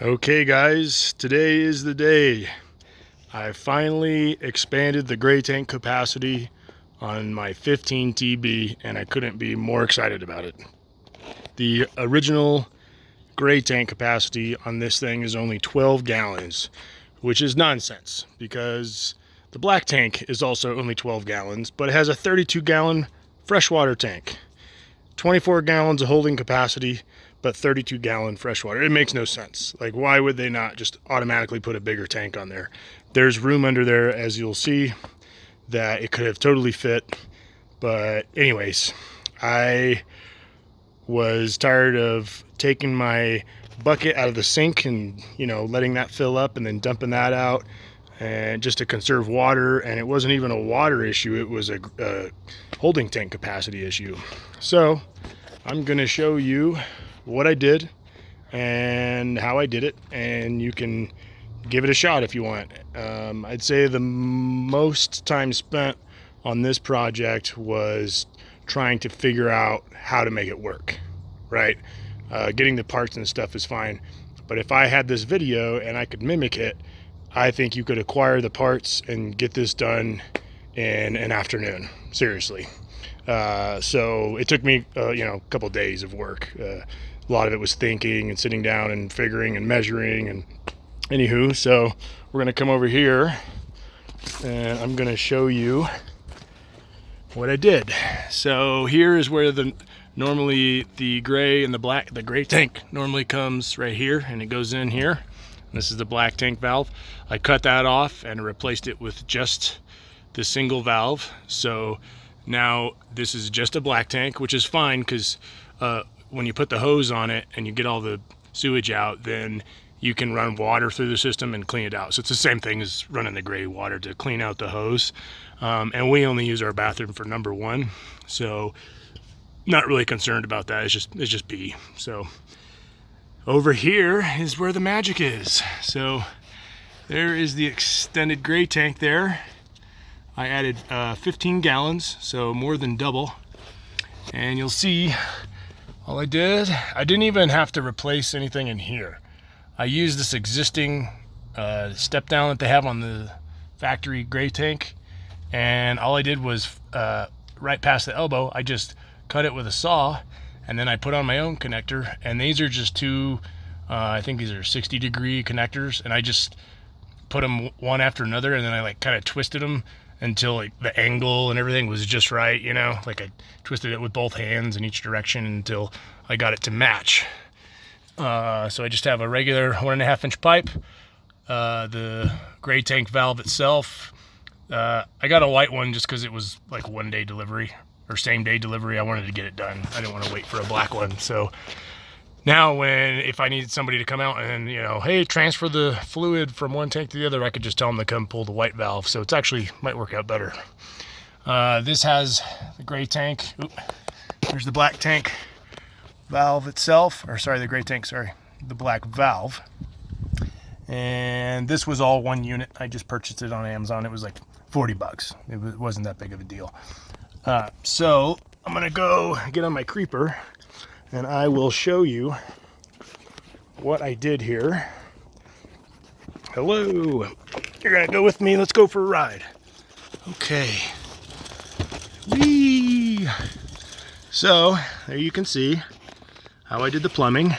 Okay guys, today is the day. I finally expanded the gray tank capacity on my 15 TB and I couldn't be more excited about it. The original gray tank capacity on this thing is only 12 gallons, which is nonsense because the black tank is also only 12 gallons, but it has a 32 gallon freshwater tank. 24 gallons of holding capacity, but 32 gallon freshwater. It makes no sense. Like, why would they not just automatically put a bigger tank on there? There's room under there, as you'll see, that it could have totally fit. But anyways, I was tired of taking my bucket out of the sink and, letting that fill up and then dumping that out, and just to conserve water. And it wasn't even a water issue, it was a holding tank capacity issue. So I'm gonna show you what I did and how I did it, and you can give it a shot if you want. I'd say the most time spent on this project was trying to figure out how to make it work, right? Getting the parts and stuff is fine, but if I had this video and I could mimic it, I think you could acquire the parts and get this done in an afternoon, seriously. So it took me, a couple days of work. A lot of it was thinking and sitting down and figuring and measuring, and anywho, so we're gonna come over here and I'm gonna show you what I did. So here is where normally the gray and the gray tank normally comes right here, and it goes in here. This is the black tank valve. I cut that off and replaced it with just the single valve. So now this is just a black tank, which is fine because when you put the hose on it and you get all the sewage out, then you can run water through the system and clean it out. So it's the same thing as running the gray water to clean out the hose. And we only use our bathroom for number one, so not really concerned about that. It's just pee. So over here is where the magic is. So there is the extended gray tank there. I added 15 gallons, so more than double. And you'll see all I didn't even have to replace anything in here. I used this existing step down that they have on the factory gray tank, and all I did was right past the elbow, I just cut it with a saw, and then I put on my own connector, and these are just two, I think these are 60-degree connectors, and I just put them one after another, and then I kind of twisted them until the angle and everything was just right, like I twisted it with both hands in each direction until I got it to match. So I just have a regular 1.5 inch pipe, the gray tank valve itself. I got a white one just because it was like 1-day delivery or same day delivery. I wanted to get it done. I didn't want to wait for a black one. So now if I needed somebody to come out and, hey, transfer the fluid from one tank to the other, I could just tell them to come pull the white valve. So it's actually might work out better. This has the gray tank. There's the black tank valve itself, the gray tank, the black valve. And this was all one unit. I just purchased it on Amazon. It was like 40 bucks. It wasn't that big of a deal. So I'm gonna go get on my creeper and I will show you what I did here. Hello, you're gonna go with me. Let's go for a ride. Okay. Whee! So there you can see how I did the plumbing.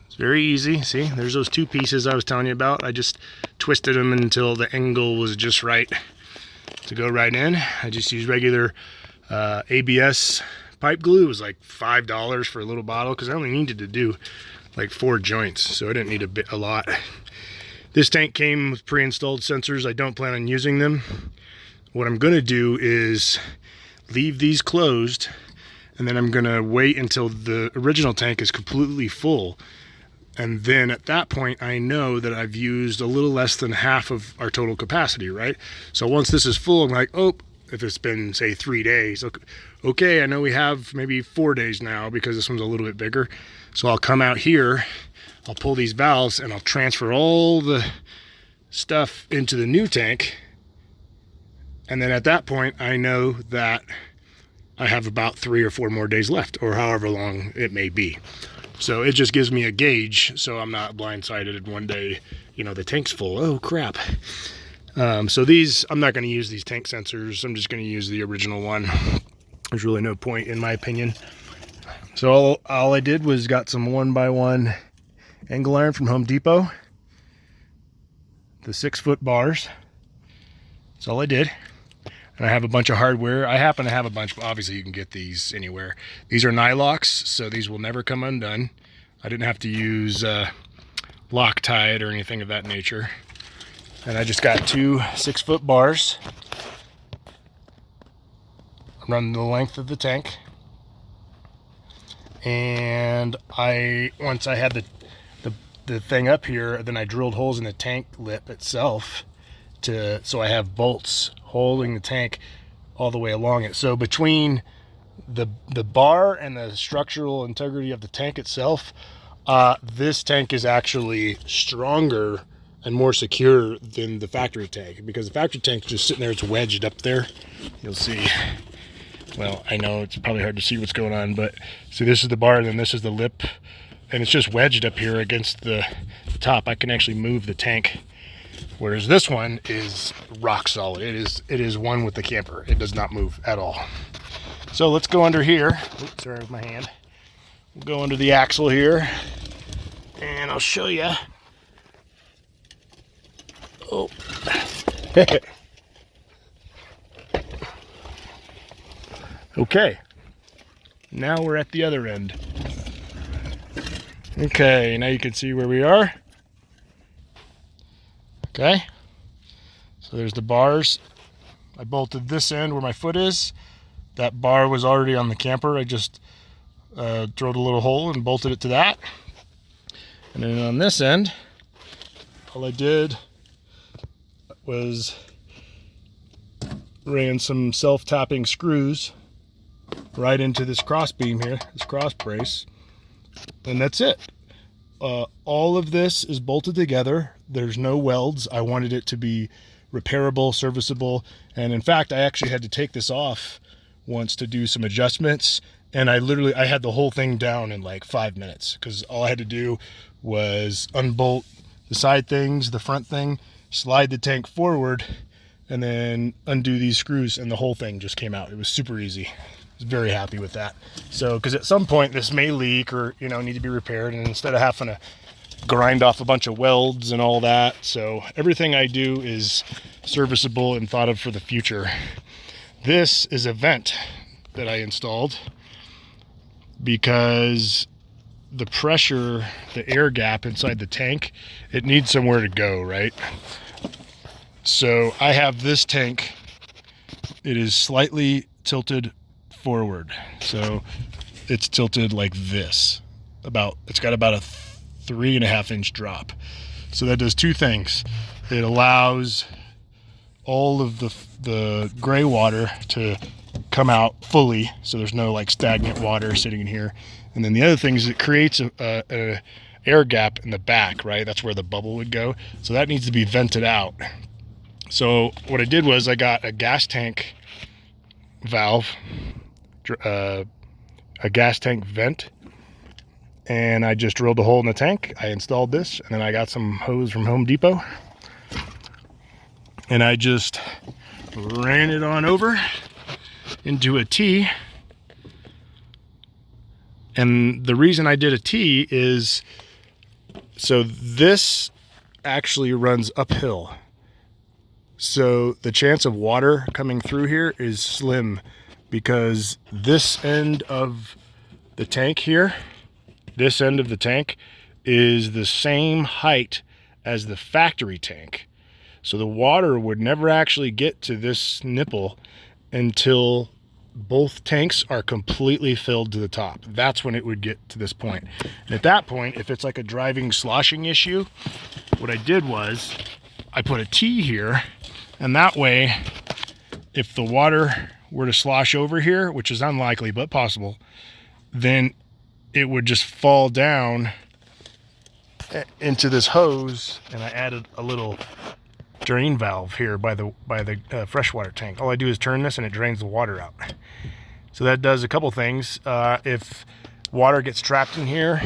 It's very easy. See, there's those two pieces I was telling you about. I just twisted them until the angle was just right to go right in. I just used regular ABS pipe glue. It was like $5 for a little bottle because I only needed to do like 4 joints, so I didn't need a lot. This tank came with pre-installed sensors. I don't plan on using them. What I'm gonna do is leave these closed, and then I'm gonna wait until the original tank is completely full. And then at that point, I know that I've used a little less than half of our total capacity, right? So once this is full, I'm like, oh, if it's been, say, 3 days, okay, I know we have maybe 4 days now because this one's a little bit bigger. So I'll come out here, I'll pull these valves, and I'll transfer all the stuff into the new tank. And then at that point, I know that I have about 3 or 4 more days left, or however long it may be. So it just gives me a gauge so I'm not blindsided and one day, you know, the tank's full. Oh crap. So these, I'm not going to use these tank sensors. I'm just going to use the original one. There's really no point in my opinion. So all I did was got some 1x1 angle iron from Home Depot. The 6-foot bars. That's all I did. And I have a bunch of hardware. I happen to have a bunch, but obviously you can get these anywhere. These are nylocks, so these will never come undone. I didn't have to use Loctite or anything of that nature. And I just got 2 6-foot bars. Run the length of the tank. And once I had the thing up here, then I drilled holes in the tank lip itself so I have bolts holding the tank all the way along it. So between the bar and the structural integrity of the tank itself, this tank is actually stronger and more secure than the factory tank, because the factory tank is just sitting there, it's wedged up there. You'll see. Well, I know it's probably hard to see what's going on, but see, this is the bar and then this is the lip, and it's just wedged up here against the top. I can actually move the tank, whereas this one is rock solid. It is one with the camper. It does not move at all. So let's go under here. Oops, sorry with my hand. We'll go under the axle here, and I'll show you. Oh. Okay, now we're at the other end. Okay, now you can see where we are. Okay, so there's the bars. I bolted this end where my foot is. That bar was already on the camper. I just drilled a little hole and bolted it to that. And then on this end, all I did was ran some self-tapping screws right into this cross beam here, this cross brace, and that's it. All of this is bolted together. There's no welds. I wanted it to be repairable, serviceable, and in fact I actually had to take this off once to do some adjustments, and I had the whole thing down in like 5 minutes, because all I had to do was unbolt the side things, the front thing, slide the tank forward, and then undo these screws, and the whole thing just came out. It was super easy. I was very happy with that. So, because at some point this may leak or, you know, need to be repaired, and instead of having to grind off a bunch of welds and all that, so everything I do is serviceable and thought of for the future. This is a vent that I installed because the pressure, the air gap inside the tank, it needs somewhere to go, right? So I have this tank, it is slightly tilted forward. So it's tilted like this. It's got about a 3.5 inch drop. So that does two things. It allows all of the gray water to come out fully, so there's no like stagnant water sitting in here. And then the other thing is it creates a air gap in the back, right? That's where the bubble would go. So that needs to be vented out. So what I did was I got a gas tank valve, a gas tank vent, and I just drilled a hole in the tank. I installed this, and then I got some hose from Home Depot, and I just ran it on over into a T. And the reason I did a T is so this actually runs uphill. So the chance of water coming through here is slim, because this end of the tank here, this end of the tank is the same height as the factory tank. So the water would never actually get to this nipple until both tanks are completely filled to the top. That's when it would get to this point. And at that point, if it's like a driving sloshing issue, what I did was I put a T here, and that way, if the water were to slosh over here, which is unlikely but possible, then it would just fall down into this hose. And I added a little drain valve here by the freshwater tank. All I do is turn this and it drains the water out. So that does a couple things. If water gets trapped in here,